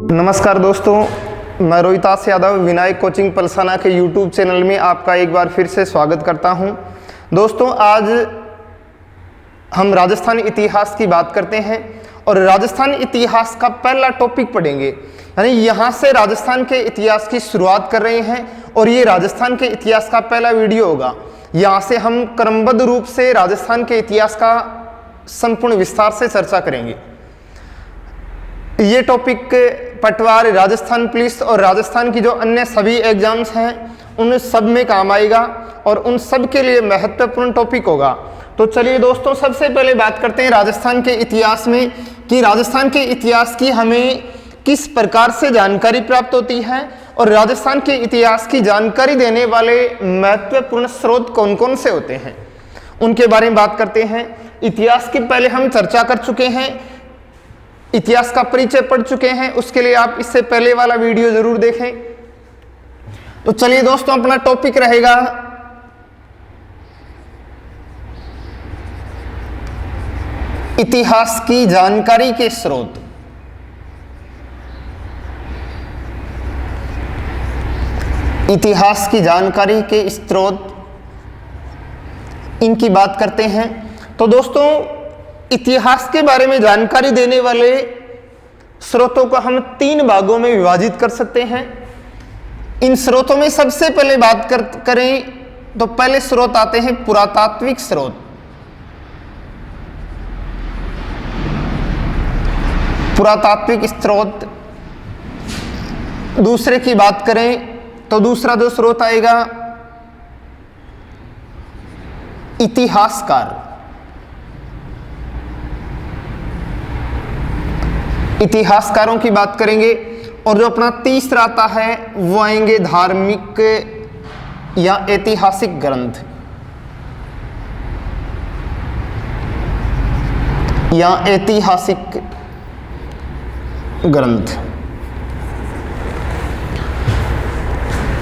नमस्कार दोस्तों, मैं रोहितास यादव विनायक कोचिंग पलसाना के यूट्यूब चैनल में आपका एक बार फिर से स्वागत करता हूं। दोस्तों, आज हम राजस्थान इतिहास की बात करते हैं और राजस्थान इतिहास का पहला टॉपिक पढ़ेंगे। यानी यहाँ से राजस्थान के इतिहास की शुरुआत कर रहे हैं और ये राजस्थान के इतिहास का पहला वीडियो होगा। यहाँ से हम क्रमबद्ध रूप से राजस्थान के इतिहास का संपूर्ण विस्तार से चर्चा करेंगे। ये टॉपिक पटवार, राजस्थान पुलिस और राजस्थान की जो अन्य सभी एग्जाम्स हैं उन सब में काम आएगा और उन सब के लिए महत्वपूर्ण टॉपिक होगा। तो चलिए दोस्तों, सबसे पहले बात करते हैं राजस्थान के इतिहास में कि राजस्थान के इतिहास की हमें किस प्रकार से जानकारी प्राप्त होती है और राजस्थान के इतिहास की जानकारी देने वाले महत्वपूर्ण स्रोत कौन कौन से होते हैं, उनके बारे में बात करते हैं। इतिहास की पहले हम चर्चा कर चुके हैं, इतिहास का परिचय पढ़ चुके हैं, उसके लिए आप इससे पहले वाला वीडियो जरूर देखें। तो चलिए दोस्तों, अपना टॉपिक रहेगा इतिहास की जानकारी के स्रोत। इतिहास की जानकारी के स्रोत, इनकी बात करते हैं। तो दोस्तों, इतिहास के बारे में जानकारी देने वाले स्रोतों को हम 3 भागों में विभाजित कर सकते हैं। इन स्रोतों में सबसे पहले बात करें तो पहले स्रोत आते हैं पुरातात्विक स्रोत। पुरातात्विक स्रोत। दूसरे की बात करें तो दूसरा जो स्रोत आएगा इतिहासकार। इतिहासकारों की बात करेंगे और जो अपना तीसरा आता है वो आएंगे धार्मिक या ऐतिहासिक ग्रंथ या ऐतिहासिक ग्रंथ।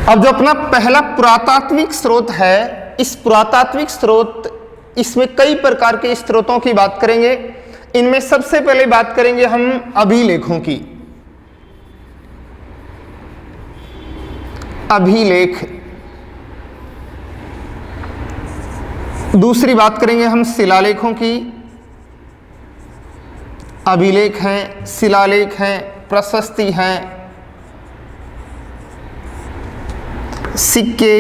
अब जो अपना पहला पुरातात्विक स्रोत है, इस पुरातात्विक स्रोत, इसमें कई प्रकार के स्रोतों की बात करेंगे। इनमें सबसे पहले बात करेंगे हम अभिलेखों की। अभिलेख। दूसरी बात करेंगे हम शिलालेखों की। अभिलेख हैं, शिलालेख हैं, प्रशस्ति हैं, सिक्के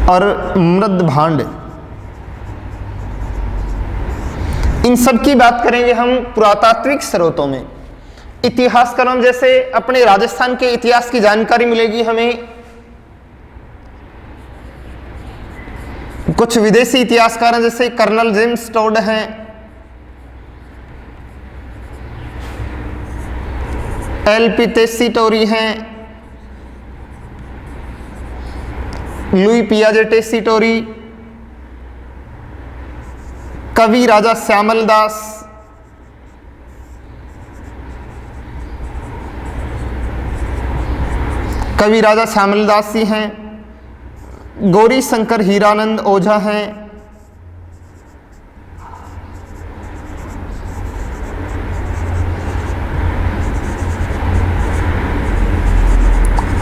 और मृद भांड, इन सब की बात करेंगे हम पुरातात्विक स्रोतों में। इतिहासकारों जैसे अपने राजस्थान के इतिहास की जानकारी मिलेगी हमें। कुछ विदेशी इतिहासकार जैसे कर्नल जेम्स टोड हैं, एल.पी. टेसीटोरी हैं, लुई पियाजे टेसीटोरी, कवि राजा श्यामल दास, कवि राजा श्यामल दास जी हैं, गौरी शंकर हीरानंद ओझा हैं,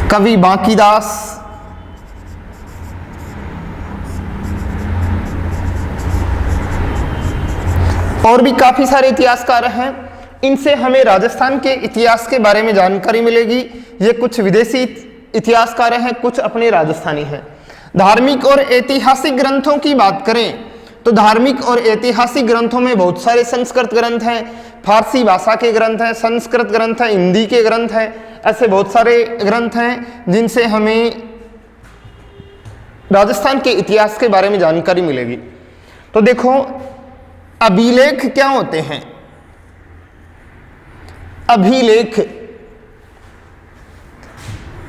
कवि बांकीदास, और भी काफी सारे इतिहासकार हैं। इनसे हमें राजस्थान के इतिहास के बारे में जानकारी मिलेगी। ये कुछ विदेशी इतिहासकार हैं, कुछ अपने राजस्थानी हैं। धार्मिक और ऐतिहासिक ग्रंथों की बात करें तो धार्मिक और ऐतिहासिक ग्रंथों में बहुत सारे संस्कृत ग्रंथ हैं, फारसी भाषा के ग्रंथ हैं, संस्कृत ग्रंथ हैं, हिंदी के ग्रंथ हैं। ऐसे बहुत सारे ग्रंथ हैं जिनसे हमें राजस्थान के इतिहास के बारे में जानकारी मिलेगी। तो देखो, अभिलेख क्या होते हैं? अभिलेख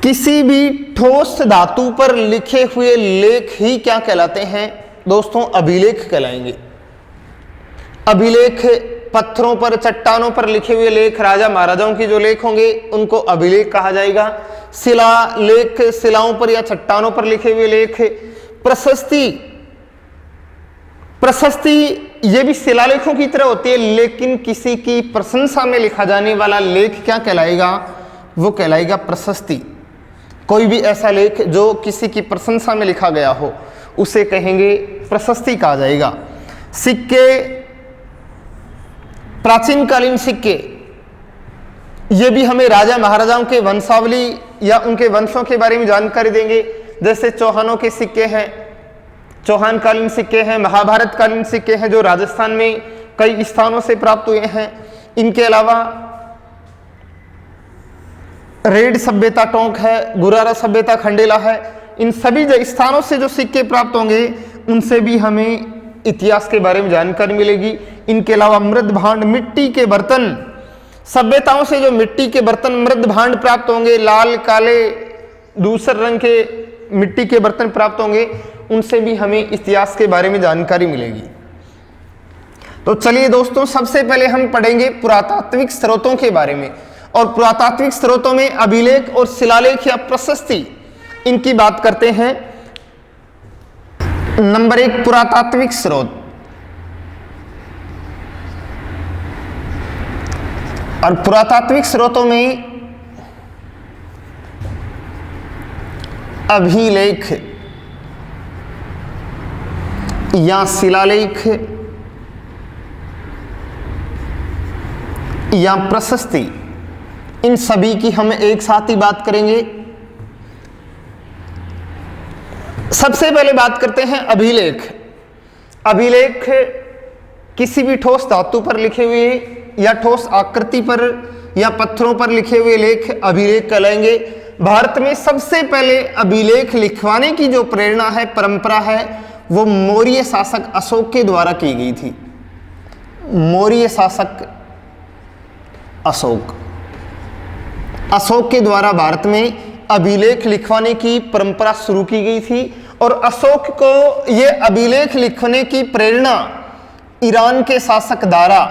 किसी भी ठोस धातु पर लिखे हुए लेख ही क्या कहलाते हैं दोस्तों? अभिलेख कहलाएंगे। अभिलेख पत्थरों पर, चट्टानों पर लिखे हुए लेख, राजा महाराजाओं के जो लेख होंगे उनको अभिलेख कहा जाएगा। शिला लेख, शिलाओं पर या चट्टानों पर लिखे हुए लेख। प्रशस्ति प्रशस्ति ये भी शिलालेखों की तरह होती है, लेकिन किसी की प्रशंसा में लिखा जाने वाला लेख क्या कहलाएगा? वो कहलाएगा प्रशस्ति। कोई भी ऐसा लेख जो किसी की प्रशंसा में लिखा गया हो उसे कहेंगे प्रशस्ति कहा जाएगा। सिक्के, प्राचीन कालीन सिक्के, ये भी हमें राजा महाराजाओं के वंशावली या उनके वंशों के बारे में जानकारी देंगे। जैसे चौहानों के सिक्के हैं, चौहान कालीन सिक्के हैं, महाभारत कालीन सिक्के हैं जो राजस्थान में कई स्थानों से प्राप्त हुए हैं। इनके अलावा रेड सभ्यता टोंक है, गुरारा सभ्यता खंडेला है, इन सभी स्थानों से जो सिक्के प्राप्त होंगे उनसे भी हमें इतिहास के बारे में जानकारी मिलेगी। इनके अलावा मृद भांड, मिट्टी के बर्तन, सभ्यताओं से जो मिट्टी के बर्तन मृद भांड प्राप्त होंगे, लाल, काले, दूसरे रंग के मिट्टी के बर्तन प्राप्त होंगे, उनसे भी हमें इतिहास के बारे में जानकारी मिलेगी। तो चलिए दोस्तों, सबसे पहले हम पढ़ेंगे पुरातात्विक स्रोतों के बारे में। और पुरातात्विक स्रोतों में अभिलेख और शिलालेख या प्रशस्ति, इनकी बात करते हैं। नंबर 1 पुरातात्विक स्रोत। और पुरातात्विक स्रोतों में अभिलेख या शिलालेख या प्रशस्ति, इन सभी की हम एक साथ ही बात करेंगे। सबसे पहले बात करते हैं अभिलेख। अभिलेख किसी भी ठोस धातु पर लिखे हुए या ठोस आकृति पर या पत्थरों पर लिखे हुए लेख अभिलेख कहलाएंगे। भारत में सबसे पहले अभिलेख लिखवाने की जो प्रेरणा है, परंपरा है, वो मौर्य शासक अशोक के द्वारा की गई थी। मौर्य शासक अशोक के द्वारा भारत में अभिलेख लिखवाने की परंपरा शुरू की गई थी। और अशोक को ये अभिलेख लिखने की प्रेरणा ईरान के शासक दारा,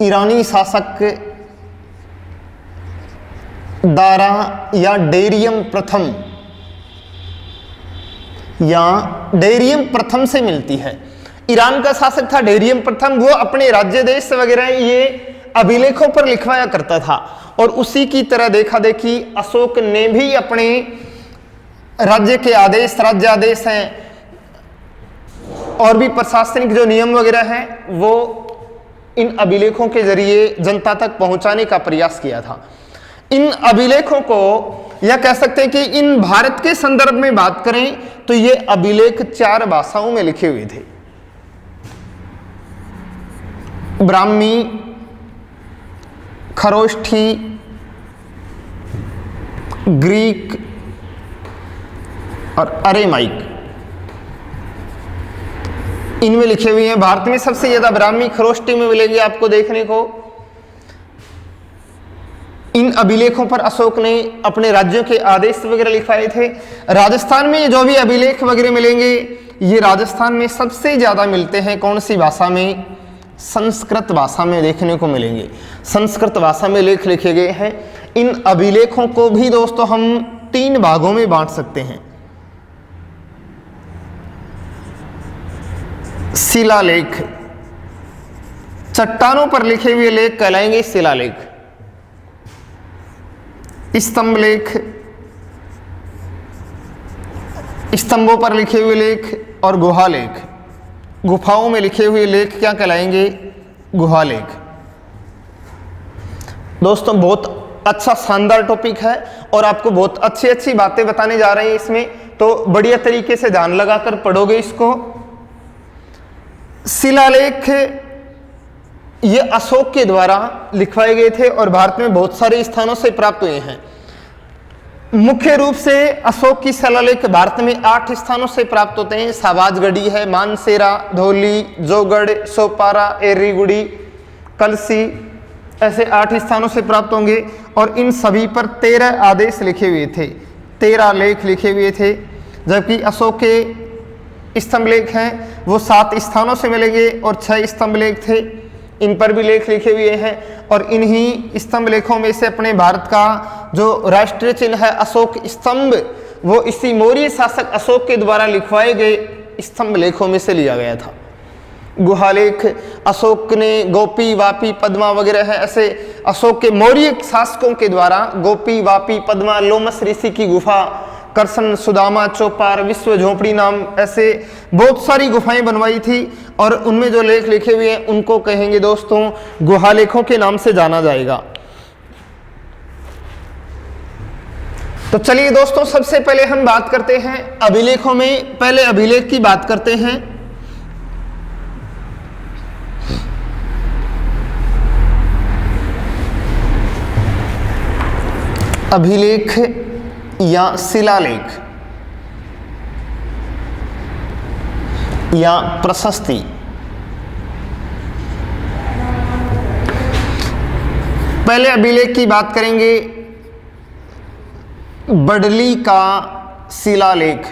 ईरानी शासक दारा या डेरियम प्रथम से मिलती है। ईरान का शासक था डेरियम प्रथम, वो अपने राज्य देश वगैरह ये अभिलेखों पर लिखवाया करता था। और उसी की तरह देखा देखी अशोक ने भी अपने राज्य के आदेश, राज्य आदेश हैं और भी प्रशासनिक जो नियम वगैरह हैं, वो इन अभिलेखों के जरिए जनता तक पहुंचाने का प्रयास किया था। इन अभिलेखों को, या कह सकते हैं कि इन भारत के संदर्भ में बात करें तो ये अभिलेख 4 भाषाओं में लिखे हुए थे। ब्राह्मी, खरोष्ठी, ग्रीक और अरेमाइक, इनमें लिखे हुए हैं। भारत में सबसे ज्यादा ब्राह्मी खरोष्ठी में मिलेंगे आपको देखने को। इन अभिलेखों पर अशोक ने अपने राज्यों के आदेश वगैरह लिखवाए थे। राजस्थान में जो भी अभिलेख वगैरह मिलेंगे, ये राजस्थान में सबसे ज्यादा मिलते हैं कौन सी भाषा में? संस्कृत भाषा में देखने को मिलेंगे। संस्कृत भाषा में लेख लिखे गए हैं। इन अभिलेखों को भी दोस्तों हम 3 भागों में बांट सकते हैं। शिलालेख, चट्टानों पर लिखे हुए लेख कहलाएंगे शिलालेख। स्तंभ लेख, स्तंभों पर लिखे हुए लेख। और गुहा लेख, गुफाओं में लिखे हुए लेख क्या कहलाएंगे? गुहा लेख। दोस्तों बहुत अच्छा शानदार टॉपिक है और आपको बहुत अच्छी अच्छी बातें बताने जा रहे हैं इसमें, तो बढ़िया तरीके से ध्यान लगाकर पढ़ोगे इसको। शिलालेख ये अशोक के द्वारा लिखवाए गए थे और भारत में बहुत सारे स्थानों से प्राप्त हुए हैं। मुख्य रूप से अशोक की शिलालेख भारत में 8 स्थानों से प्राप्त होते हैं। साबाजगढ़ी है, मानसेरा, धौली, जोगढ़, सोपारा, एर्रीगुड़ी, कलसी, ऐसे 8 स्थानों से प्राप्त होंगे। और इन सभी पर 13 आदेश लिखे हुए थे, 13 लेख लिखे हुए थे। जबकि अशोक के स्तंभ लेख हैं वो 7 स्थानों से मिलेंगे और 6 स्तंभ लेख थे, इन पर भी लेख लिखे हुए हैं। और इन्हीं स्तंभ लेखों में से अपने भारत का जो राष्ट्रीय चिन्ह है अशोक स्तंभ, वो इसी मौर्य शासक अशोक के द्वारा लिखवाए गए स्तंभ लेखों में से लिया गया था। गुहालेख अशोक ने गोपी, वापी, पद्मा वगैरह है, ऐसे अशोक के मौर्य शासकों के द्वारा गोपी, वापी, पद्मा, लोमस ऋषि की गुफा, करसन, सुदामा, चौपार, विश्व झोपड़ी नाम ऐसे बहुत सारी गुफाएं बनवाई थी और उनमें जो लेख लिखे हुए हैं उनको कहेंगे दोस्तों गुहालेखों के नाम से जाना जाएगा। तो चलिए दोस्तों सबसे पहले हम बात करते हैं अभिलेखों में। पहले अभिलेख की बात करते हैं। अभिलेख या शिलालेख या प्रशस्ति। पहले अभिलेख की बात करेंगे, बडली का शिलालेख।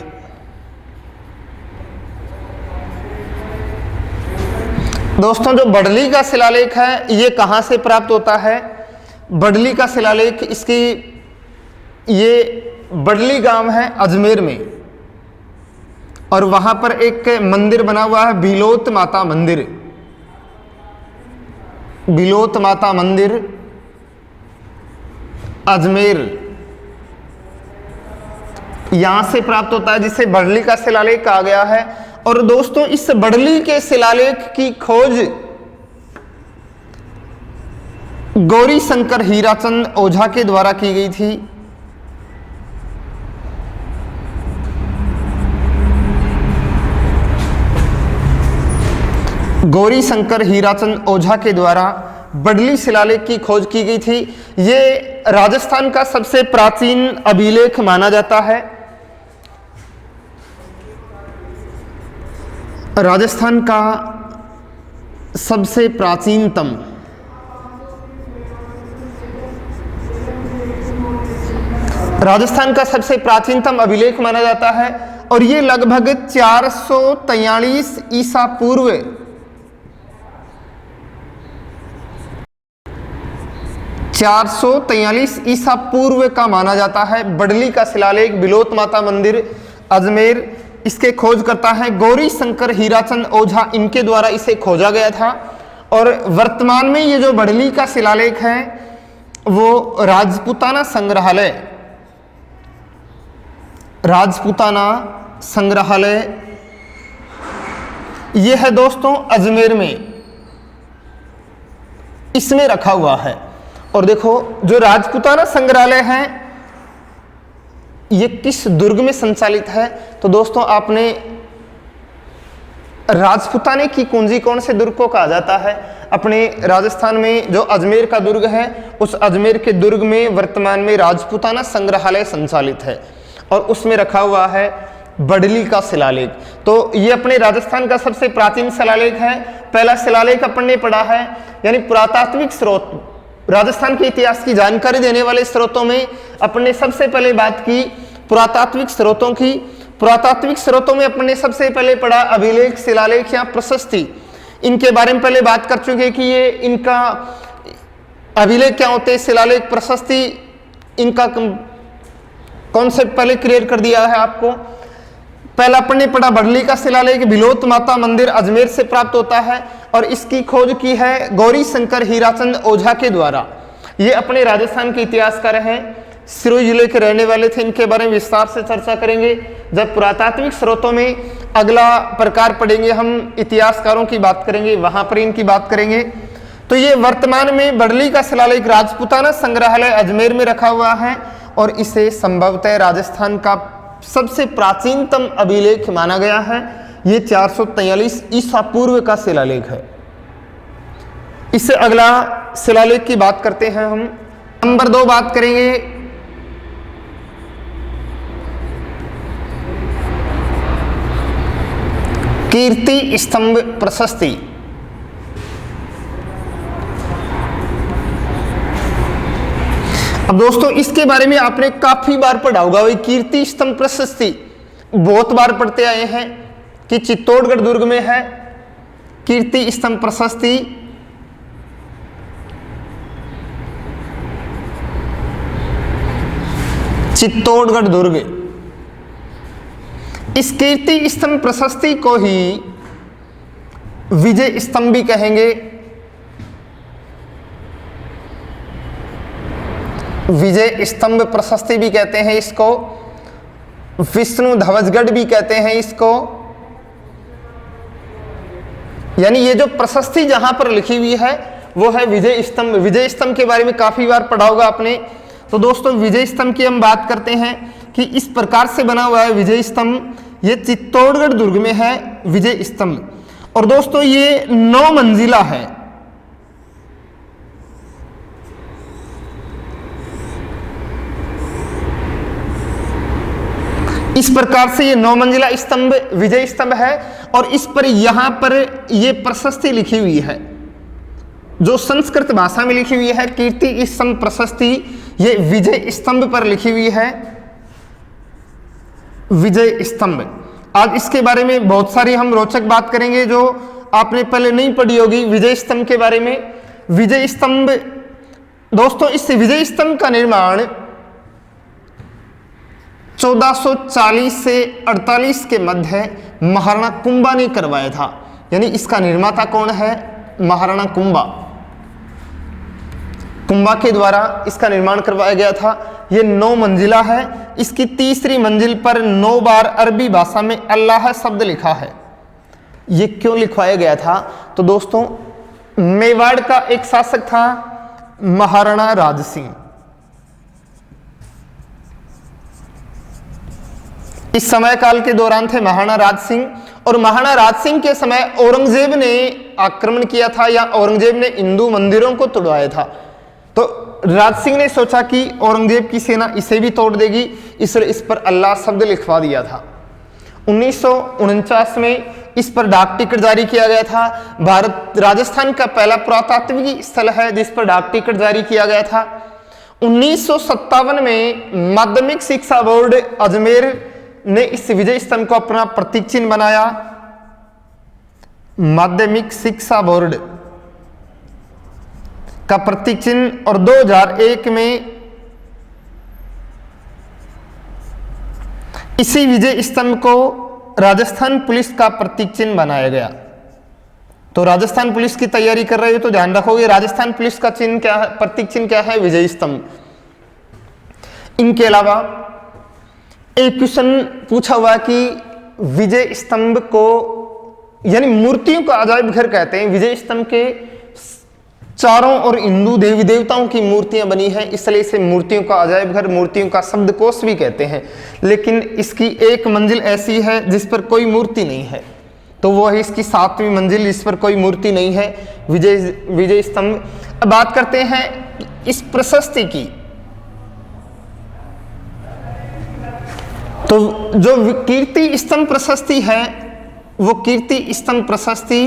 दोस्तों जो बडली का शिलालेख है ये कहाँ से प्राप्त होता है? बडली का शिलालेख ये बडली गांव है अजमेर में और वहां पर एक मंदिर बना हुआ है बिलोत माता मंदिर। बिलोत माता मंदिर अजमेर, यहां से प्राप्त होता है जिसे बडली का शिलालेख कहा गया है। और दोस्तों इस बडली के शिलालेख की खोज गौरी शंकर हीराचंद ओझा के द्वारा की गई थी। गौरी शंकर हीराचंद ओझा के द्वारा बडली शिलालेख की खोज की गई थी। ये राजस्थान का सबसे प्राचीन अभिलेख माना जाता है। राजस्थान का सबसे प्राचीनतम अभिलेख माना जाता है और ये लगभग 443 ईसा पूर्व 443 ईसा पूर्व का माना जाता है। बडली का शिलालेख बिलोत माता मंदिर अजमेर, इसके खोज करता है गौरी शंकर हीराचंद ओझा, इनके द्वारा इसे खोजा गया था। और वर्तमान में ये जो बडली का शिलालेख है वो राजपूताना संग्रहालय ये है दोस्तों अजमेर में, इसमें रखा हुआ है। और देखो जो राजपूताना संग्रहालय है ये किस दुर्ग में संचालित है? तो दोस्तों आपने राजपूताने की कुंजी कौन से दुर्ग को कहा जाता है? अपने राजस्थान में जो अजमेर का दुर्ग है उस अजमेर के दुर्ग में वर्तमान में राजपूताना संग्रहालय संचालित है और उसमें रखा हुआ है बडली का शिलालेख। तो ये अपने राजस्थान का सबसे प्राचीन शिलालेख है। पहला शिलालेख अपन ने पढ़ा है, यानी पुरातात्विक स्रोत, राजस्थान के इतिहास की जानकारी देने वाले स्रोतों में अपन ने सबसे पहले बात की पुरातात्विक स्रोतों की। पुरातात्विक स्रोतों में अपन ने सबसे पहले पढ़ा अभिलेख, शिलालेख या प्रशस्ति। इनके बारे में पहले बात कर चुके कि ये इनका अभिलेख क्या होते हैं, शिलालेख, प्रशस्ति, इनका कॉन्सेप्ट पहले क्लियर कर दिया है आपको। पहला अपन ने पढ़ा बडली का शिलालेख बिलोत माता मंदिर अजमेर से प्राप्त होता है और इसकी खोज की है गौरी शंकर हीराचंद ओझा के द्वारा। ये अपने राजस्थान के इतिहासकार हैं, सिरोही जिले के रहने वाले थे। इनके बारे में विस्तार से चर्चा करेंगे जब पुरातात्विक स्रोतों में अगला प्रकार पढ़ेंगे, हम इतिहासकारों की बात करेंगे, वहां पर इनकी बात करेंगे। तो ये वर्तमान में बडली का शिलालेख राजपूताना संग्रहालय अजमेर में रखा हुआ है और इसे संभवतः राजस्थान का सबसे प्राचीनतम अभिलेख माना गया है। ये 443 ईसा पूर्व का शिलालेख है। इससे अगला शिलालेख की बात करते हैं हम। नंबर 2 बात करेंगे कीर्ति स्तंभ प्रशस्ति। अब दोस्तों इसके बारे में आपने काफी बार पढ़ा होगा। वही कीर्ति स्तंभ प्रशस्ति बहुत बार पढ़ते आए हैं कि चित्तौड़गढ़ दुर्ग में है कीर्ति स्तंभ प्रशस्ति। चित्तौड़गढ़ दुर्ग इस कीर्ति स्तंभ प्रशस्ति को ही विजय स्तंभ भी कहेंगे, विजय स्तंभ प्रशस्ति भी कहते हैं इसको, विष्णु ध्वजगढ़ भी कहते हैं इसको। यानी ये जो प्रशस्ति जहां पर लिखी हुई है वो है विजय स्तंभ। विजय स्तंभ के बारे में काफी बार पढ़ा होगा आपने। तो दोस्तों विजय स्तंभ की हम बात करते हैं कि इस प्रकार से बना हुआ है विजय स्तंभ। ये चित्तौड़गढ़ दुर्ग में है विजय स्तंभ, और दोस्तों ये 9 मंजिला है। इस प्रकार से ये 9 मंजिला स्तंभ विजय स्तंभ है, और इस पर यहां पर ये प्रशस्ति लिखी हुई है जो संस्कृत भाषा में लिखी हुई है, कीर्ति स्तंभ प्रशस्ति, ये विजय स्तंभ पर लिखी हुई है, विजय स्तंभ। आज इसके बारे में बहुत सारी हम रोचक बात करेंगे जो आपने पहले नहीं पढ़ी होगी विजय स्तंभ के बारे में। विजय स्तंभ दोस्तों, इस विजय स्तंभ का निर्माण 1440 से 48 के मध्य महाराणा कुंभा ने करवाया था। यानी इसका निर्माता कौन है? महाराणा कुंभा। कुंभा के द्वारा इसका निर्माण करवाया गया था। ये 9 मंजिला है। इसकी तीसरी मंजिल पर 9 बार अरबी भाषा में अल्लाह शब्द लिखा है। ये क्यों लिखवाया गया था? तो दोस्तों मेवाड़ का एक शासक था महाराणा राज सिंह। इस समय काल के दौरान थे महाराणा राज सिंह, और महाराणा राज सिंह के समय औरंगजेब ने आक्रमण किया था, या औरंगजेब ने हिंदू मंदिरों को तोड़वाया था। तो राज सिंह ने सोचा कि औरंगजेब की सेना इसे भी तोड़ देगी, इसलिए इस पर अल्लाह शब्द लिखवा दिया था। 1949 में इस पर डाक टिकट जारी किया गया था। भारत राजस्थान का पहला पुरातात्विक स्थल है जिस पर डाक टिकट जारी किया गया था। 1957 में माध्यमिक शिक्षा बोर्ड अजमेर ने इस विजय स्तंभ को अपना प्रतीक चिन्ह बनाया। माध्यमिक शिक्षा बोर्ड का प्रतीक चिन्ह, और 2001 में इसी विजय स्तंभ को राजस्थान पुलिस का प्रतीक चिन्ह बनाया गया। तो राजस्थान पुलिस की तैयारी कर रहे हो तो ध्यान रखोगे राजस्थान पुलिस का चिन्ह क्या है, प्रतीक चिन्ह क्या है? विजय स्तंभ। इनके अलावा एक क्वेश्चन पूछा हुआ कि विजय स्तंभ को, यानी मूर्तियों का अजायब घर कहते हैं। विजय स्तंभ के चारों ओर हिंदू देवी देवताओं की मूर्तियां बनी हैं, इसलिए इसे मूर्तियों का अजायब घर, मूर्तियों का शब्दकोश भी कहते हैं। लेकिन इसकी एक मंजिल ऐसी है जिस पर कोई मूर्ति नहीं है, तो वो है इसकी 7वीं मंजिल जिस पर कोई मूर्ति नहीं है, विजय स्तंभ। अब बात करते हैं इस प्रशस्ति की। तो जो कीर्ति स्तंभ प्रशस्ति है वो कीर्ति स्तंभ प्रशस्ति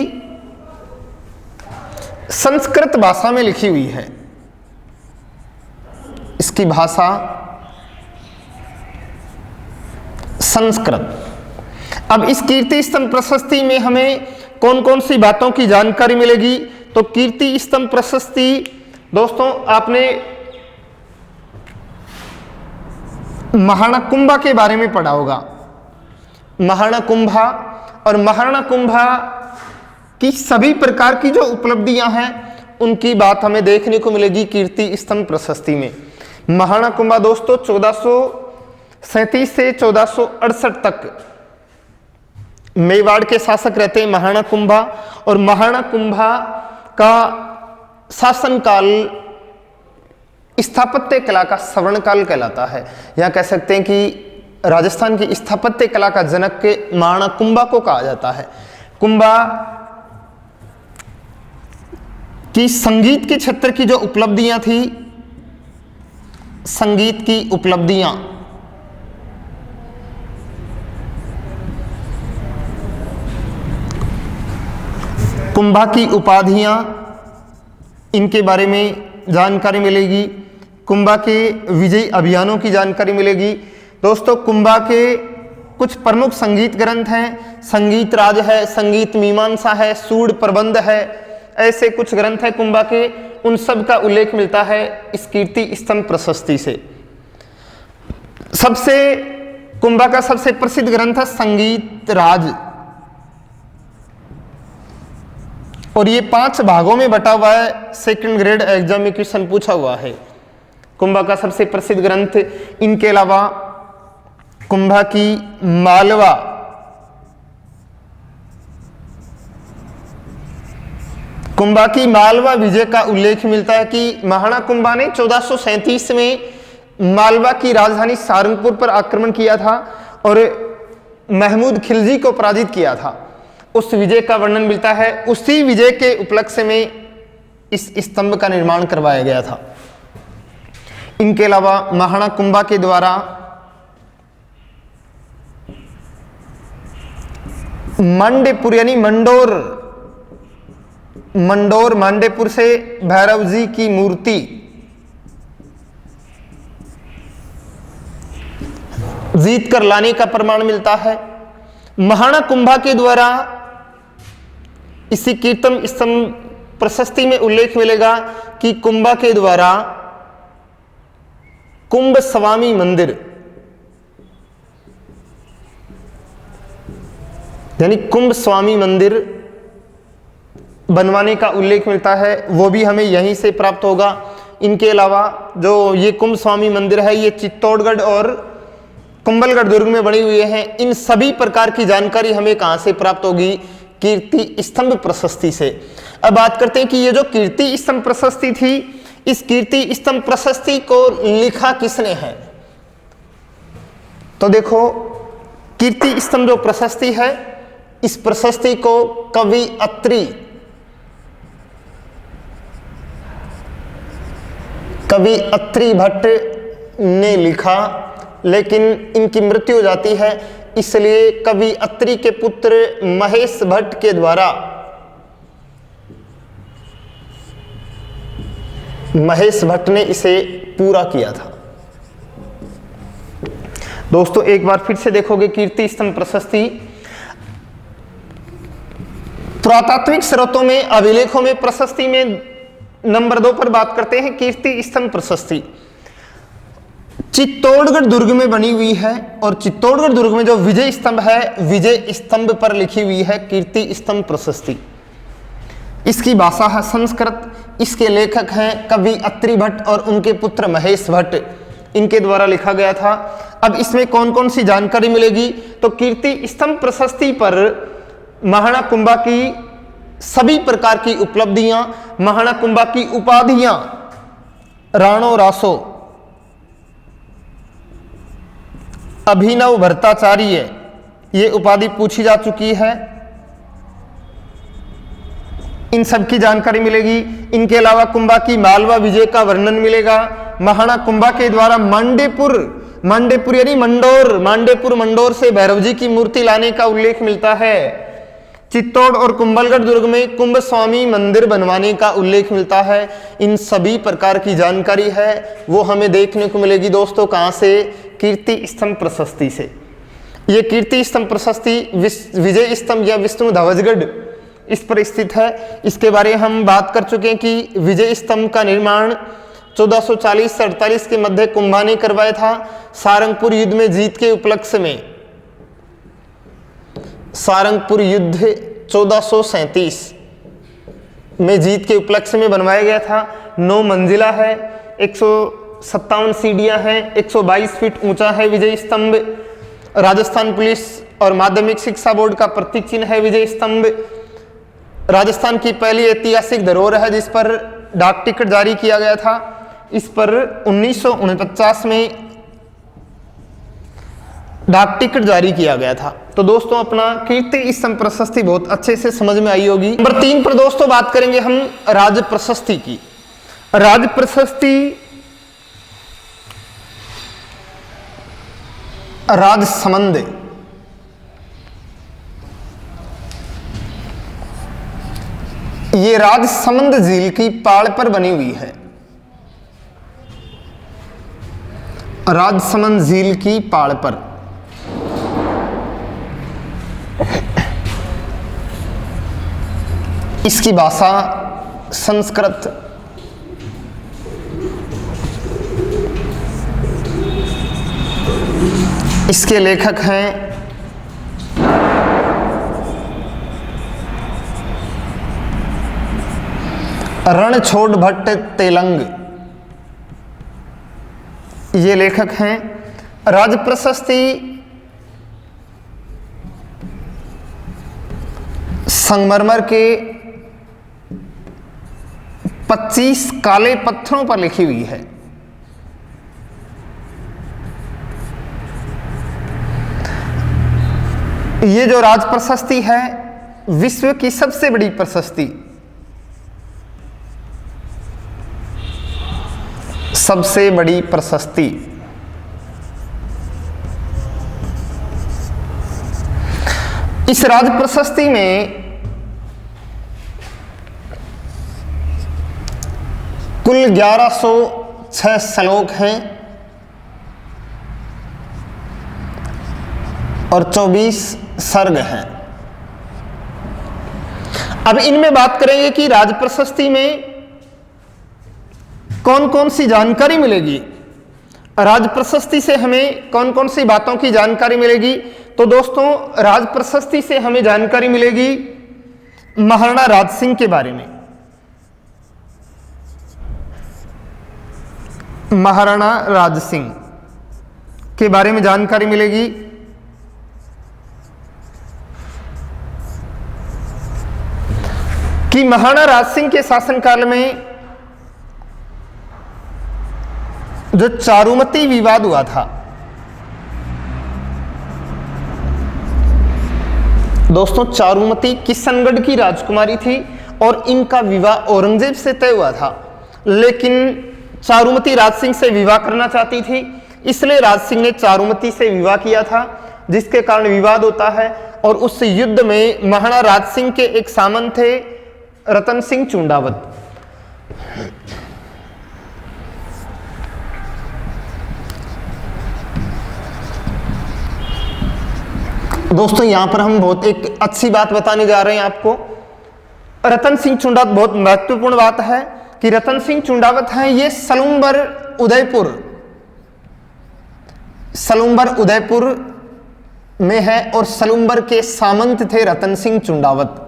संस्कृत भाषा में लिखी हुई है। इसकी भाषा संस्कृत। अब इस कीर्ति स्तंभ प्रशस्ति में हमें कौन कौन सी बातों की जानकारी मिलेगी? तो कीर्ति स्तंभ प्रशस्ति दोस्तों आपने महाराणा कुंभा के बारे में पढ़ा होगा। महाराणा कुंभा, और महाराणा कुंभा की सभी प्रकार की जो उपलब्धियां हैं उनकी बात हमें देखने को मिलेगी कीर्ति स्तंभ प्रशस्ति में। महाराणा कुंभा दोस्तों 1437 से 1468 तक मेवाड़ के शासक रहते हैं महाराणा कुंभा, और महाराणा कुंभा का शासनकाल स्थापत्य कला का स्वर्णकाल कहलाता है। या कह सकते हैं कि राजस्थान की स्थापत्य कला का जनक के महाराणा कुंभा को कहा जाता है। कुंभा की संगीत के क्षेत्र की जो उपलब्धियां थी, संगीत की उपलब्धियां, कुंभा की उपाधियां, इनके बारे में जानकारी मिलेगी। कुंभा के विजयी अभियानों की जानकारी मिलेगी। दोस्तों कुंभा के कुछ प्रमुख संगीत ग्रंथ हैं, संगीत राज है, संगीत मीमांसा है, सूड प्रबंध है, ऐसे कुछ ग्रंथ हैं कुंभा के। उन सब का उल्लेख मिलता है इस कीर्ति स्तंभ प्रशस्ति से। सबसे कुंभा का सबसे प्रसिद्ध ग्रंथ है संगीत राज, और ये 5 भागों में बटा हुआ है। सेकंड ग्रेड एग्जाम में क्वेश्चन पूछा हुआ है। कुंभा का सबसे प्रसिद्ध ग्रंथ। इनके अलावा कुंभा की मालवा, कुंभा की मालवा विजय का उल्लेख मिलता है कि महाराणा कुंभा ने 1437 में मालवा की राजधानी सारंगपुर पर आक्रमण किया था और महमूद खिलजी को पराजित किया था। उस विजय का वर्णन मिलता है। उसी विजय के उपलक्ष्य में इस स्तंभ का निर्माण करवाया गया था। इनके अलावा महाराणा कुंभा के द्वारा मांडेपुर यानी मंडोर मांडेपुर से भैरव जी की मूर्ति जीत कर लाने का प्रमाण मिलता है। महाराणा कुंभा के द्वारा इसी कीर्तन स्तंभ प्रशस्ति में उल्लेख मिलेगा कि कुंभा के द्वारा कुंभ स्वामी मंदिर यानी कुंभ स्वामी मंदिर बनवाने का उल्लेख मिलता है, वो भी हमें यहीं से प्राप्त होगा। इनके अलावा जो ये कुंभ स्वामी मंदिर है, ये चित्तौड़गढ़ और कुंभलगढ़ दुर्ग में बनी हुई है। इन सभी प्रकार की जानकारी हमें कहां से प्राप्त होगी? कीर्ति स्तंभ प्रशस्ति से। अब बात करते हैं कि ये जो कीर्ति स्तंभ प्रशस्ति थी, इस कीर्ति स्तंभ प्रशस्ति को लिखा किसने है? तो देखो, कीर्ति स्तंभ जो प्रशस्ति है, इस प्रशस्ति को कवि अत्रि भट्ट ने लिखा, लेकिन इनकी मृत्यु हो जाती है, इसलिए कवि अत्रि के पुत्र महेश भट्ट के द्वारा महेश भट्ट ने इसे पूरा किया था। दोस्तों एक बार फिर से देखोगे कीर्ति स्तंभ प्रशस्ति पुरातात्विक स्रोतों में, अभिलेखों में, प्रशस्ति में नंबर 2 पर बात करते हैं। कीर्ति स्तंभ प्रशस्ति चित्तौड़गढ़ दुर्ग में बनी हुई है, और चित्तौड़गढ़ दुर्ग में जो विजय स्तंभ है, विजय स्तंभ पर लिखी हुई है कीर्ति स्तंभ प्रशस्ति। इसकी भाषा है संस्कृत। इसके लेखक हैं कवि अत्रि भट्ट और उनके पुत्र महेश भट्ट, इनके द्वारा लिखा गया था। अब इसमें कौन कौन सी जानकारी मिलेगी? तो कीर्ति स्तंभ प्रशस्ति पर महाराणा कुंभा की सभी प्रकार की उपलब्धियां, महाराणा कुंभा की उपाधियां, राणो रासो, अभिनव भट्टाचार्य, ये उपाधि पूछी जा चुकी है, इन सब की जानकारी मिलेगी। इनके अलावा कुंभा की मालवा विजय का वर्णन मिलेगा। महाराणा कुंभा के द्वारा मांडेपुर यानी मंडोर से भैरव जी की मूर्ति लाने का उल्लेख मिलता है। चित्तौड़ और कुंभलगढ़ दुर्ग में कुंभ स्वामी मंदिर बनवाने का उल्लेख मिलता है। इन सभी प्रकार की जानकारी है वो हमें देखने को मिलेगी दोस्तों, कहां से? कीर्ति स्तंभ प्रशस्ति से। ये कीर्ति स्तंभ प्रशस्ति विजय स्तंभ या विष्णु ध्वजगढ़ इस पर स्थित है। इसके बारे में हम बात कर चुके हैं कि विजय स्तंभ का निर्माण 1440 से 48 के मध्य कुंभा ने करवाया था। सारंगपुर युद्ध में जीत के उपलक्ष्य में, सारंगपुर युद्ध 1437 में जीत के उपलक्ष्य में बनवाया गया था। 9 मंजिला है, 157 सीढ़ियां हैं, 122 फीट ऊंचा है विजय स्तंभ। राजस्थान पुलिस और माध्यमिक शिक्षा बोर्ड का प्रतीक चिन्ह है विजय स्तंभ। राजस्थान की पहली ऐतिहासिक धरोहर है जिस पर डाक टिकट जारी किया गया था। इस पर 1949 में डाक टिकट जारी किया गया था। तो दोस्तों अपना कीर्ति स्तंभ प्रशस्ति बहुत अच्छे से समझ में आई होगी। नंबर 3 पर दोस्तों बात करेंगे हम राज प्रशस्ति की। राज प्रशस्ति राजसमंद, ये राजसमंद झील की पहाड़ पर बनी हुई है। राजसमंद झील की पहाड़ पर इसकी भाषा संस्कृत। इसके लेखक हैं रणछोड़ भट्ट तेलंग, ये लेखक हैं। राज प्रशस्ति संगमरमर के 25 काले पत्थरों पर लिखी हुई है। ये जो राज प्रशस्ति है विश्व की सबसे बड़ी प्रशस्ति, सबसे बड़ी प्रशस्ति। इस राज प्रशस्ति में कुल 1106 श्लोक हैं और 24 सर्ग हैं। अब इनमें बात करेंगे कि राज प्रशस्ति में कौन कौन सी जानकारी मिलेगी, राज प्रशस्ति से हमें कौन कौन सी बातों की जानकारी मिलेगी। तो दोस्तों, राज प्रशस्ति से हमें जानकारी मिलेगी महाराणा राज सिंह के बारे में। महाराणा राज सिंह के बारे में जानकारी मिलेगी। कि महाराणा राज सिंह के शासनकाल में जो चारुमती विवाद हुआ था, दोस्तों चारुमती किशनगढ़ की राजकुमारी थी और इनका विवाह औरंगजेब से तय हुआ था, लेकिन चारुमती राज सिंह से विवाह करना चाहती थी, इसलिए राज सिंह ने चारुमती से विवाह किया था, जिसके कारण विवाद होता है। और उस युद्ध में महाराणा राज सिंह के एक सामंत थे रतन सिंह चुंडावत। दोस्तों, यहां पर हम बहुत एक अच्छी बात बताने जा रहे हैं आपको। रतन सिंह चुंडावत, बहुत महत्वपूर्ण बात है कि रतन सिंह चुंडावत हैं, ये सलूम्बर उदयपुर में है और सलूम्बर के सामंत थे रतन सिंह चुंडावत।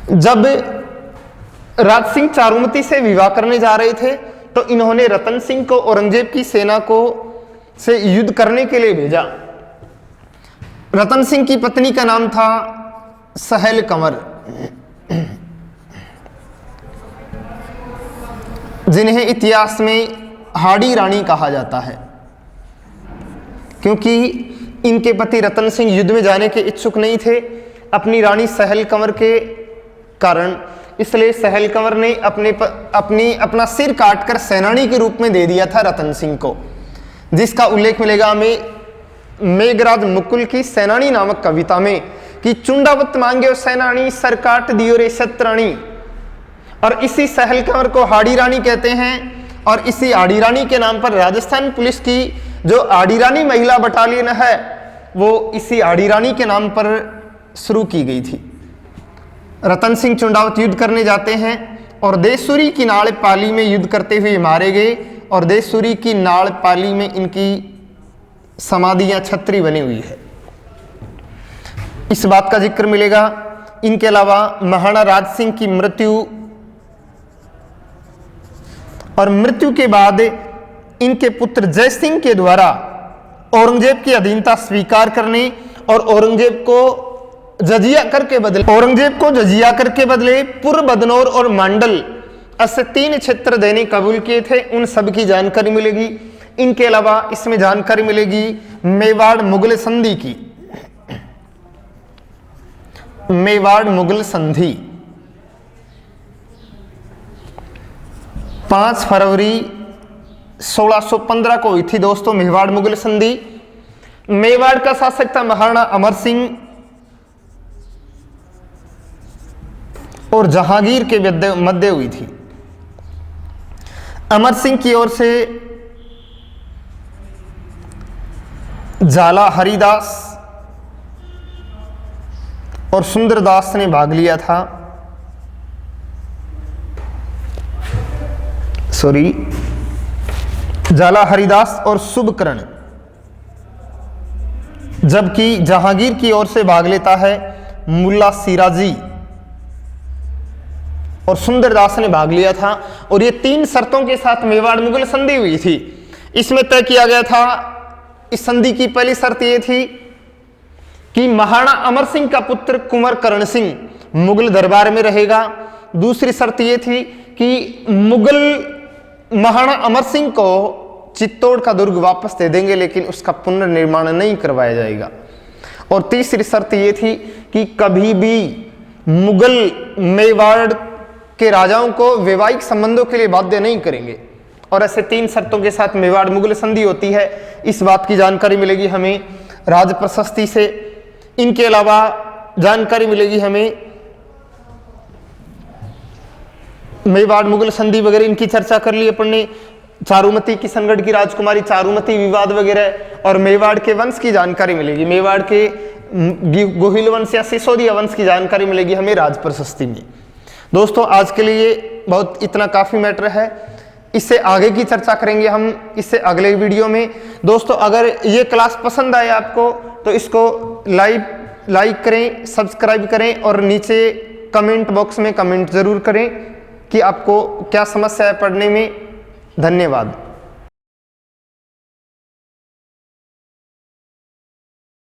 जब राज सिंह चारुमती से विवाह करने जा रहे थे तो इन्होंने रतन सिंह को औरंगजेब की सेना को से युद्ध करने के लिए भेजा। रतन सिंह की पत्नी का नाम था सहेल कंवर, जिन्हें इतिहास में हाड़ी रानी कहा जाता है, क्योंकि इनके पति रतन सिंह युद्ध में जाने के इच्छुक नहीं थे अपनी रानी सहेल कंवर के कारण। इसलिए सहेल कंवर ने अपना सिर काटकर सेनानी के रूप में दे दिया था रतन सिंह को, जिसका उल्लेख मिलेगा हमें मेघराज मुकुल की सेनानी नामक कविता में कि चुंडावत मांगे सेनानी सर काट दियो रे शतरानी। और इसी सहेल कंवर को हाड़ी रानी कहते हैं और इसी हाड़ी रानी के नाम पर राजस्थान पुलिस की जो हाड़ी रानी महिला बटालियन है वो इसी हाड़ी रानी के नाम पर शुरू की गई थी। रतन सिंह चुंडावत युद्ध करने जाते हैं और देशूरी की नाड़ पाली में युद्ध करते हुए मारे गए और देशूरी की नाड़ पाली में इनकी समाधियां छत्री बनी हुई है, इस बात का जिक्र मिलेगा। इनके अलावा महाराणा राज सिंह की मृत्यु और मृत्यु के बाद इनके पुत्र जय सिंह के द्वारा औरंगजेब की अधीनता स्वीकार करने और औरंगजेब को जजिया करके बदले पूर्व बदनौर और मांडल ऐसे 3 क्षेत्र देने कबूल किए थे, उन सब की जानकारी मिलेगी। इनके अलावा इसमें जानकारी मिलेगी मेवाड़ मुगल संधि की। मेवाड़ मुगल संधि 5 फरवरी 1615 को हुई थी दोस्तों, मेवाड़ मुगल संधि। मेवाड़ का शासक था महाराणा अमर सिंह और जहांगीर के मध्य हुई थी। अमर सिंह की ओर से झाला हरिदास और सुंदरदास ने भाग लिया था। झाला हरिदास और शुभकरण, जबकि जहांगीर की ओर से भाग लेता है मुल्ला सिराजी और सुंदरदास ने भाग लिया था। और ये 3 शर्तों के साथ मेवाड़ मुगल संधि हुई थी। इसमें तय किया गया था, इस संधि की पहली शर्त ये थी कि महाराणा अमर सिंह का पुत्र कुंवर करण सिंह मुगल दरबार में रहेगा। दूसरी शर्त ये थी कि मुगल महाराणा अमर सिंह को चित्तौड़ का दुर्ग वापस दे देंगे, लेकिन उसका पुनर्निर्माण नहीं करवाया जाएगा। और तीसरी शर्त ये थी कि कभी भी मुगल मेवाड़ के राजाओं को वैवाहिक संबंधों के लिए बाध्य नहीं करेंगे। और ऐसे 3 शर्तों के साथ मेवाड़ मुगल संधि होती है। इस बात की जानकारी मिलेगी हमें राज प्रशस्ति से। इनके अलावा जानकारी मिलेगी हमें मेवाड़ मुगल संधि वगैरह, इनकी चर्चा कर ली अपन ने। चारुमती किशनगढ़ की राजकुमारी, चारुमती विवाद वगैरह, और मेवाड़ के वंश की जानकारी मिलेगी। मेवाड़ के गोहिल वंश या सिसोदिया वंश की जानकारी मिलेगी हमें राज प्रशस्ति में। दोस्तों आज के लिए बहुत इतना काफ़ी मैटर है, इससे आगे की चर्चा करेंगे हम इससे अगले वीडियो में। दोस्तों अगर ये क्लास पसंद आए आपको तो इसको लाइक करें, सब्सक्राइब करें और नीचे कमेंट बॉक्स में कमेंट ज़रूर करें कि आपको क्या समस्या है पढ़ने में। धन्यवाद।